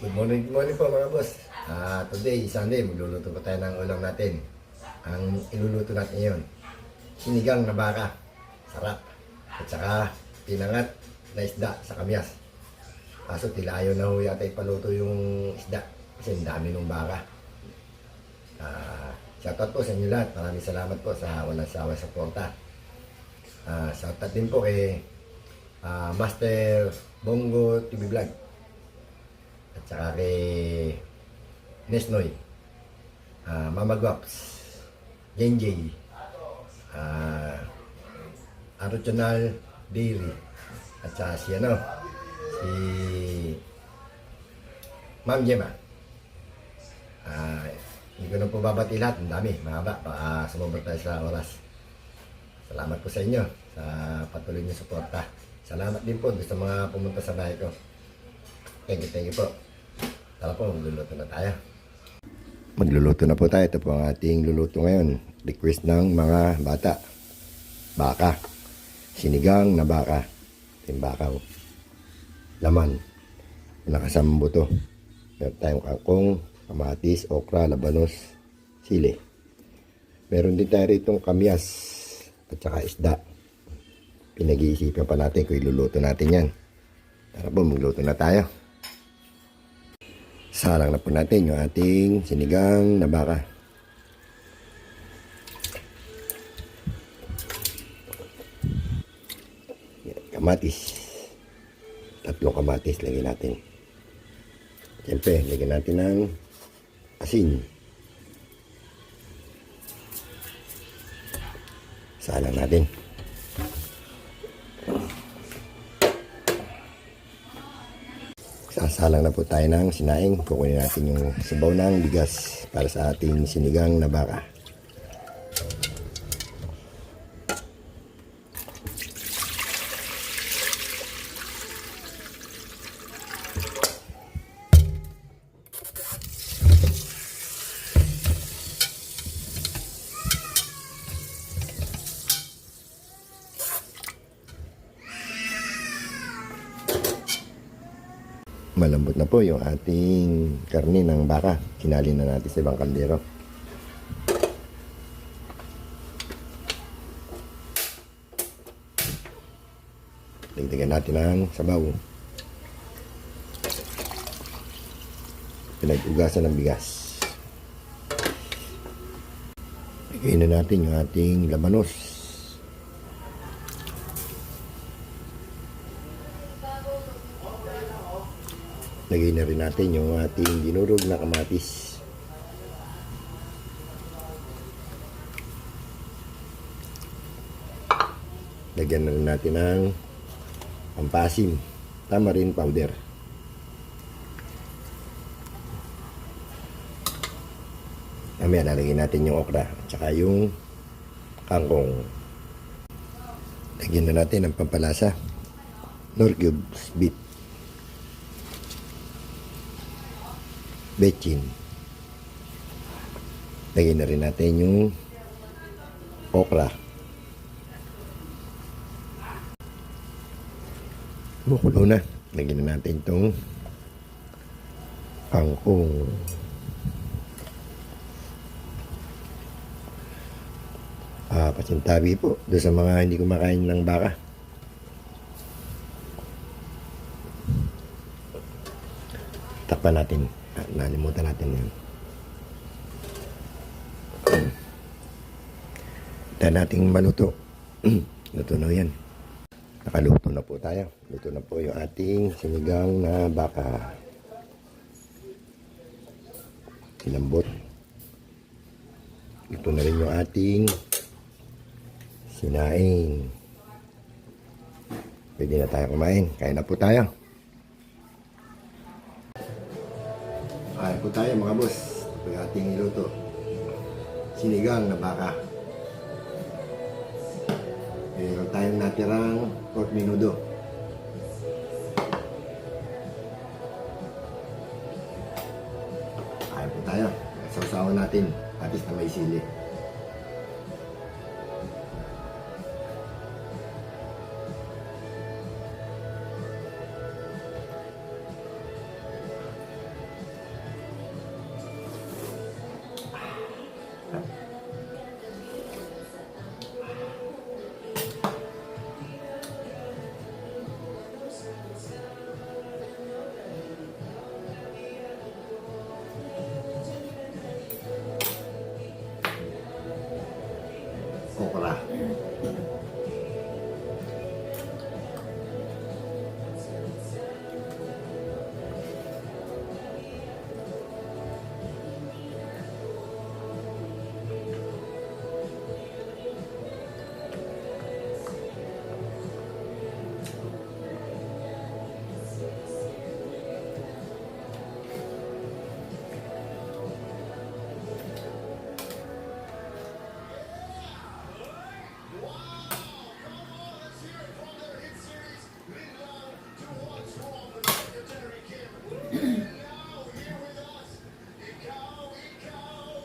Good morning po mga boss. Today, Sunday, magluluto pa tayo ng ulam natin. Ang iluluto natin ngayon, sinigang na baka. Sarap. At saka, pinangat na isda sa kamyas. Kaso tila ayaw na ho yata ipaluto yung isda. Kasi ang dami ng baka. Shoutout po sa inyo lahat. Maraming salamat po sa walang sawa sa suporta. Shoutout din po kay Master Bongo TV Vlog. At saka kay Nesnoy, Mama Guaps, Jenjay, Aruchonal Dairy, at saka si Ma'am Gemma. Hindi ko na po babati lahat, ang dami, mahaba, baka sumabot tayo sa oras. Salamat po sa inyo sa patuloy niyo suporta. Salamat din po sa mga pumunta sa bahay ko. Thank you po. Tara po, magluluto na tayo. Magluluto na po tayo. Ito po ang ating luluto ngayon. Request ng mga bata. Baka. Sinigang na baka. Yung baka. Laman. Nakasama buto. Meron tayong kangkong, kamatis, okra, labanos, sili. Meron din tayo ritong kamyas at saka isda. Pinag-iisipan pa natin kung iluluto natin yan. Tara po, magluto na tayo. Salang na po natin yung ating sinigang na baka. Kamatis. 3 kamatis lagyan natin. Siyempre, lagyan natin ng asin. Salang natin. Sasalang na po tayo ng sinaing. Kukunin natin yung sabaw ng bigas para sa ating sinigang na baka. Malambot na po yung ating karne ng baka. Kinali na natin sa ibang kaldero. Dagdagan natin ang sabaw. Pinag-ugasan ng bigas. Lagyan na natin yung ating labanos. Lagay na rin natin yung ating dinurog na kamatis. Lagyan na rin natin ng pampasim, tamarind powder. Mamaya lalagyan natin yung okra at saka yung kangkong. Lagyan na natin ang pampalasa, nor cubes beef, bechin. Lagyan na rin natin yung okra. Bukulo na. Lagyan na natin itong kangkong. Pasintabi po doon sa mga hindi kumakain ng baka. Takpan natin. Nalimutan natin yan. Hintay nating maluto. Luto na yan. Nakaluto na po tayo. Luto na po yung ating sinigang na baka. Silambot. Luto na rin yung ating sinaing. Pwede na tayo kumain. Kain na po tayo. Kain po tayo mga boss. Ito yung ating niluto. Sinigang na baka. Meron tayong natirang pork menudo. Kain po tayo. Sausawan natin. Patis na may sili.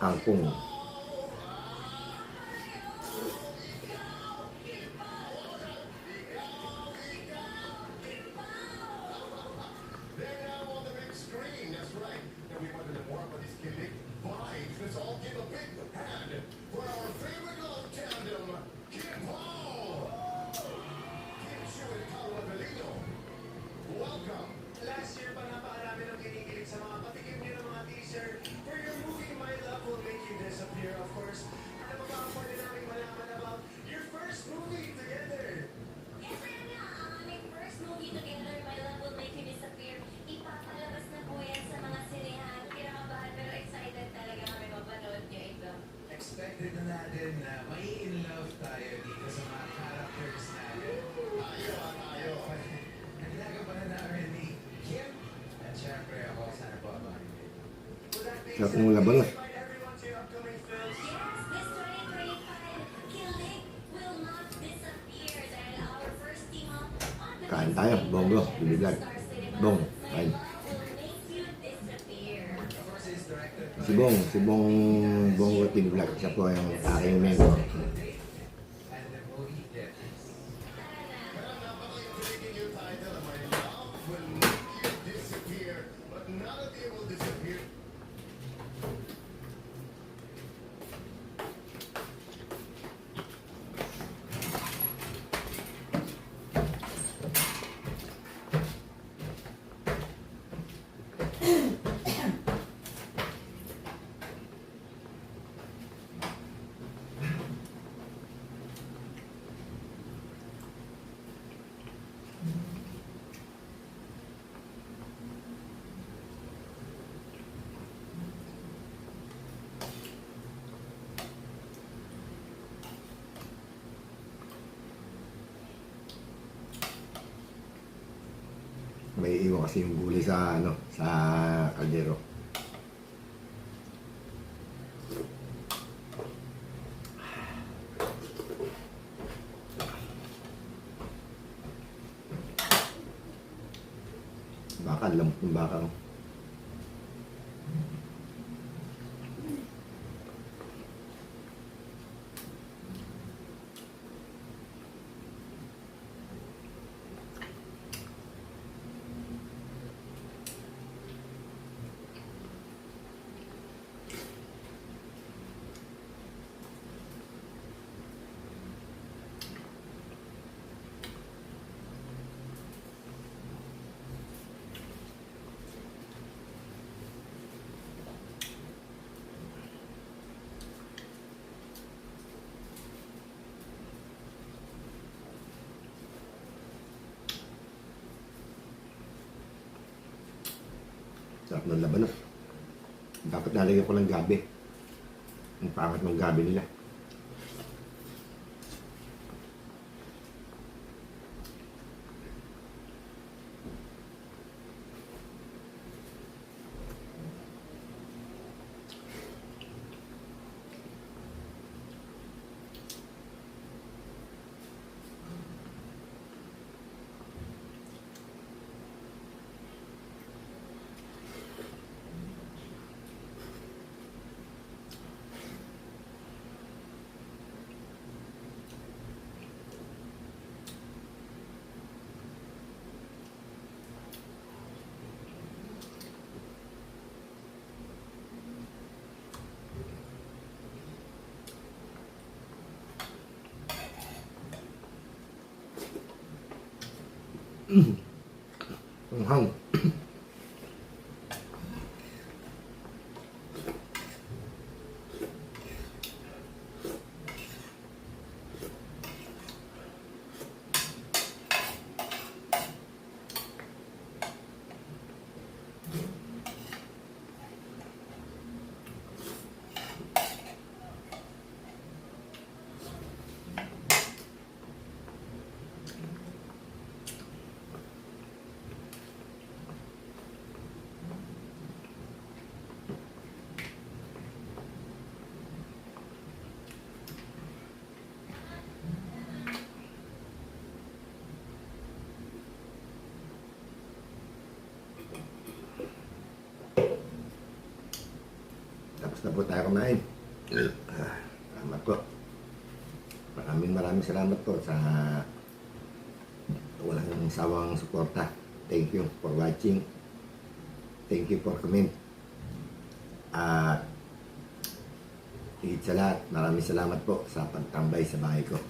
kangkong. Last year pa napakarami ng kinikilig sa mga patikim niyo ng mga teaser for your movie My Love Will Make You Disappear, of course. Ano ba ba ang pwede namin malaman about your first movie together? Siyempre nga, ang aming first movie together, My Love Will Make You Disappear, ipapalabas na po yan sa mga sinehan. Kinakabahan pero excited talaga kami mapanood niyo ito. Expected na natin na may in love tayo dito sa mga characters natin. Tayo. Ang ginagawa na already, Kim, at syempre ako, sana po ako. Sarap ng laban, ah. Invite everyone to your upcoming films. Yes, this 2025, Kilig will not disappear dahil our first team up on the Kain tayo, Bongo, bibiglag. Bong, kain. will make you disappear. Of course, it's directed by Si Bongo TV Vlog. Siya po yung aking mentor. and the movie Death. May iwan kasi yung gulay sa sa kaldero. Baka, lamok ng baka. Oh. Sarap ng laban, no? Dapat nalagyan ko ng gabi. Ang pangat ng gabi nila. Ang hang. na po tayo kumain. Salamat po. Maraming salamat po sa walang sawang suporta. Thank you for watching. Thank you for comment. At higit sa lahat, maraming salamat po sa pagtambay sa bahay ko.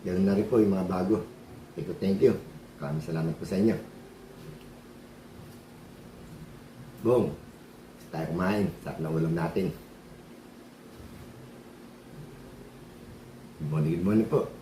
Ganun na rin po yung mga bago. Thank you. Maraming salamat po sa inyo. Boom! Tayo kumain. Sarap na ulam natin. Good morning po.